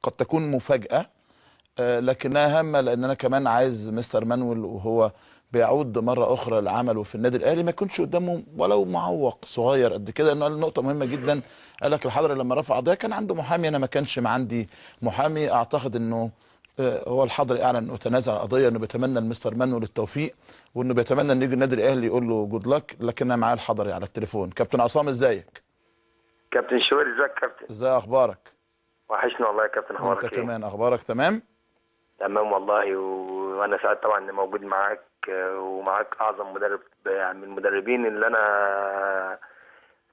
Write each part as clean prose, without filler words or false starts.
قد تكون مفاجاه لكنها هامه، لان انا كمان عايز مستر مانويل وهو بيعود مره اخرى لعمله في النادي الاهلي ما يكونش قدامه ولو معوق صغير قد كده. انه قال نقطه مهمه جدا، قال لك الحضري لما رفع قضيه كان عنده محامي، انا ما كانش عندي محامي. اعتقد انه هو الحضري اعلن انه تنازل عن القضيه، انه بيتمنى لمستر مانويل التوفيق، وانه بيتمنى انه يجي النادي الاهلي يقول له جود لك. لكن انا معايا الحضري على التليفون. كابتن عصام ازيك؟ كابتن شوقي ازيك يا كابتن؟ ازاي اخبارك؟ وحشني والله يا كابتن، وانت اخبارك ايه؟ كمان اخبارك تمام؟ تمام والله، وانا سعيد طبعا اني موجود معاك، ومعاك اعظم مدرب من المدربين اللي انا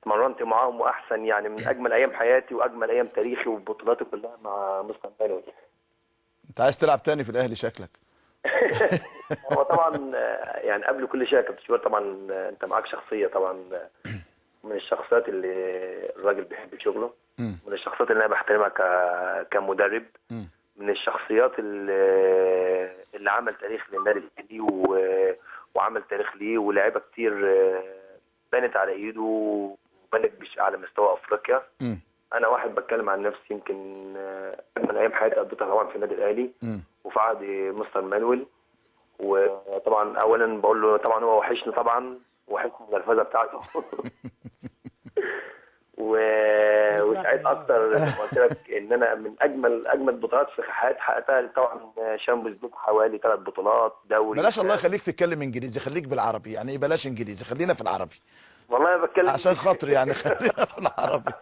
اتمرنت معاهم، واحسن يعني من اجمل ايام حياتي واجمل ايام تاريخي وبطولاتي كلها مع مستر مانويل. انت عايز تلعب تاني في الاهلي شكلك. هو طبعا يعني قبل كل شيء يا كابتن شوقي، طبعا انت معاك شخصيه طبعا من الشخصيات اللي الراجل بيحب شغله، من الشخصيات اللي انا بحترمها كمدرب، من الشخصيات اللي عمل تاريخ للنادي الاهلي وعمل تاريخ ليه، ولاعيبه كتير بنت على ايده وبنت على مستوى افريقيا. انا واحد بتكلم عن نفسي، يمكن اجمل ايام حياتي قضيتها طبعا في النادي الاهلي وفي عهد مستر مانويل. وطبعا اولا بقول له طبعا هو وحشني، طبعا وحشني النرفزه بتاعته وسعيد اكتر زي ما قلت لك ان انا من اجمل بطولات في حياتي حققتها طبعا شامبيونز ليج، حوالي 3 بطولات دوري. بلاش الله يخليك تتكلم انجليزي، خليك بالعربي. يعني ايه بلاش انجليزي، خلينا في العربي. والله بتكلم عشان خاطري يعني خلينا في العربي.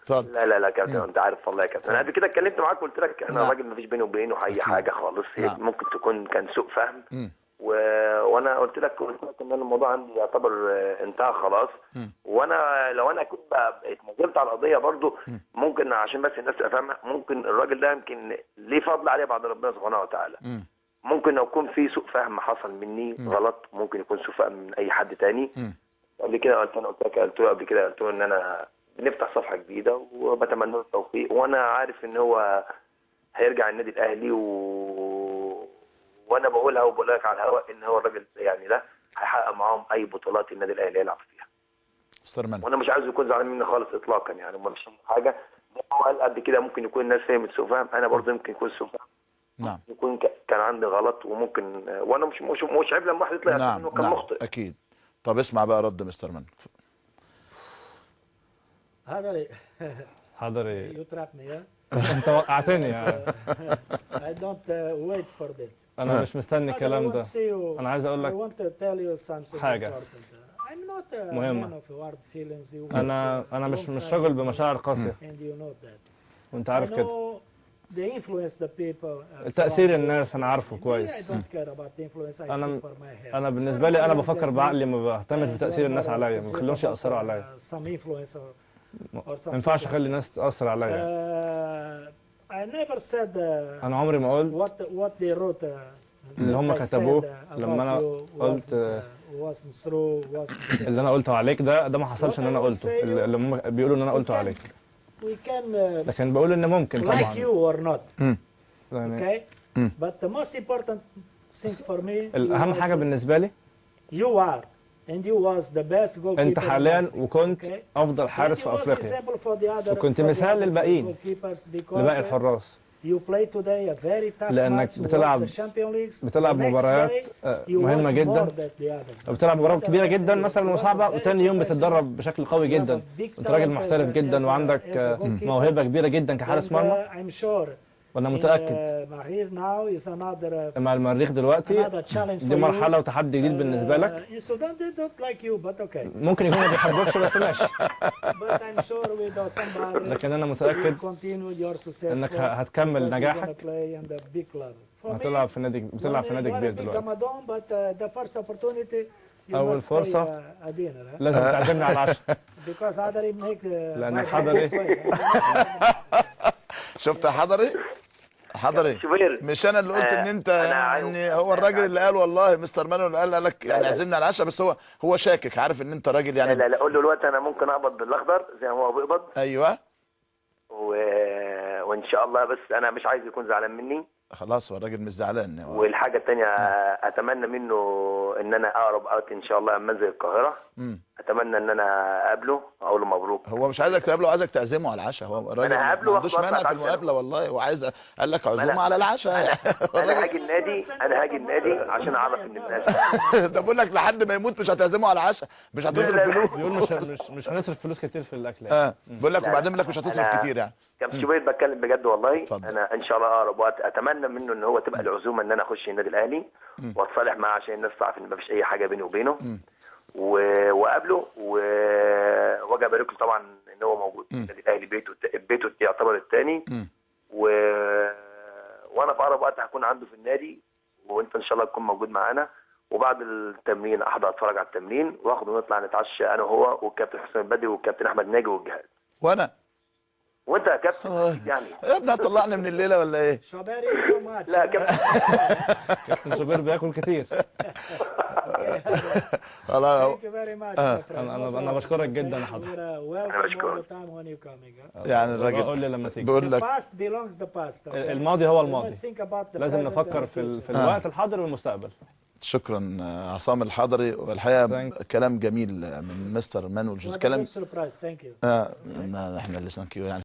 طب لا كابتن، انت عارف والله يا كابتن، انا قبل كده اتكلمت معاك وقلت لك انا راجل ما فيش بيني وبينه اي حاجه خالص. ممكن تكون كان سوء فهم، وانا قلت لك ان الموضوع عندي يعتبر انتهى خلاص. وانا لو انا كنت بقى اتنازلت على القضيه برضو ممكن، عشان بس الناس تبقى فاهمه، ممكن الراجل ده يمكن ليه فضل عليه بعد ربنا سبحانه وتعالى. ممكن لو يكون في سوء فهم حصل مني غلط، ممكن يكون سوء فهم من اي حد تاني. قبل كده قلت له قبل كده قلت له ان انا بنفتح صفحه جديده وبتمنى له التوفيق، وانا عارف ان هو هيرجع النادي الاهلي وانا بقولها لك على الهواء ان هو الراجل يعني ده هيحقق معاهم اي بطولات النادي الاهلي يلعب فيها. وانا مش عايز يكون زعلان مني خالص اطلاقا، يعني ما فيش حاجه. هو قال قد كده ممكن يكون الناس فهمت سوء فهم، انا برضه يمكن يكون سوء فهم. نعم. يكون كان عندي غلط، وممكن وانا مش عيب لما واحد يطلع نعم انه كان مخطئ. اكيد. طب اسمع بقى رد مستر مان. حضري You trapped me, yeah? انت وقعتني يعني. I don't wait for that. انا مش مستني الكلام ده. انا عايز اقول لك حاجه مهمه. انا مش راجل بمشاعر قاسيه، وانت عارف كده. تأثير الناس انا عارفه كويس. انا بالنسبه لي انا بفكر بعقلي، ما بهتمش بتأثير الناس عليا، ما بخليهمش يأثروا عليا. ما ينفعش اخلي الناس تأثر عليا. انا عمري ما قلت اللي هم كتبوه لما انا قلت اللي انا قلته عليك ده ما حصلش ان انا قلته، اللي هم بيقولوا ان انا قلته عليك. لكن بقول ان ممكن طبعا. يعني الاهم حاجه بالنسبه لي انت حاليا وكنت افضل حارس في افريقيا، وكنت مثال للباقيين، لباقي الحراس، لانك بتلعب مباريات مهمه جدا، بتلعب مباريات كبيره جدا مثلا وصعبه، وتاني يوم بتتدرب بشكل قوي جدا. انت راجل محترف جدا وعندك موهبه كبيره جدا كحارس مرمى، وانا متاكد مع المريخ دلوقتي دي مرحله وتحدي جديد بالنسبه لك. ممكن يكون ما بيحبوكش بس ماشي، لكن انا متاكد انك هتكمل نجاحك، هتلعب في نادي كبير دلوقتي. اول فرصه لازم تعزمني على العشاء، لان حضري شفت يا حضري مش انا اللي قلت ان انت يعني هو الراجل اللي قال والله مستر مانويل قال لك يعني عزمني على العشاء، بس هو شاكك، عارف ان انت راجل يعني. لا قول له دلوقتي انا ممكن اقبض بالاخضر زي ما هو بيقبض. ايوه وان شاء الله، بس انا مش عايز يكون زعلان مني. خلاص هو الراجل مش زعلان. والحاجه الثانيه اتمنى منه ان انا اقرب وقت ان شاء الله لما انزل القاهره اتمنى ان انا اقابله اقول له مبروك. هو مش عايزك تقابله، عايزك تعزمه على العشاء. هو الراجل ما هقابله عندوش وآخد مانع في أطلع المقابله والله، وعايز قال لك ما عزومه أنا- على العشاء. انا هاجي النادي عشان اعرف ان الناس ده بقول لك لحد ما يموت مش هتعزمه على العشاء، مش هتصرف لا، لا. فلوس. بيقول مش هنصرف فلوس كتير في الاكل يعني. بقول لك لا، وبعدين بيقول لك لا. مش هتصرف أنا كتير يعني. كابتن شوبير بتكلم بجد والله. اتفضل. انا ان شاء الله اقرب وقت اتمنى منه ان هو تبقى العزومه ان انا اخش النادي الاهلي واتصالح معاه عشان الناس تعرف ان مفيش اي حاجه بيني وبينه، واقابله واجي ابارك له طبعا ان هو موجود في النادي الاهلي. بيته يعتبر الثاني. وانا في اقرب وقت هكون عنده في النادي، وانت ان شاء الله تكون موجود معانا. وبعد التمرين احضر اتفرج على التمرين واخد ونطلع نتعشى انا وهو والكابتن حسام البدري والكابتن احمد ناجي والجهاز. وانا وانت يا كابتن يعني يا ابني هتطلعني من الليله ولا ايه؟ Shabari so much. لا يا كابتن كابتن شوبير بياكل كتير. خلاص. Thank you very much, my friend. أنا بشكرك جدا يا حضرتك. Welcome all بشكرك. the time when you coming. يعني قول لي الراجل لما تيجي. بيقول The لك past belongs the past. okay? الماضي هو We الماضي. must think about the لازم present نفكر and the في future. الوقت الحاضر والمستقبل. شكرا عصام الحضري، والحقيقه كلام جميل من مستر مانويل جوزيه. What a كلام good surprise. Thank you. احنا اللي ثانك يو يعني.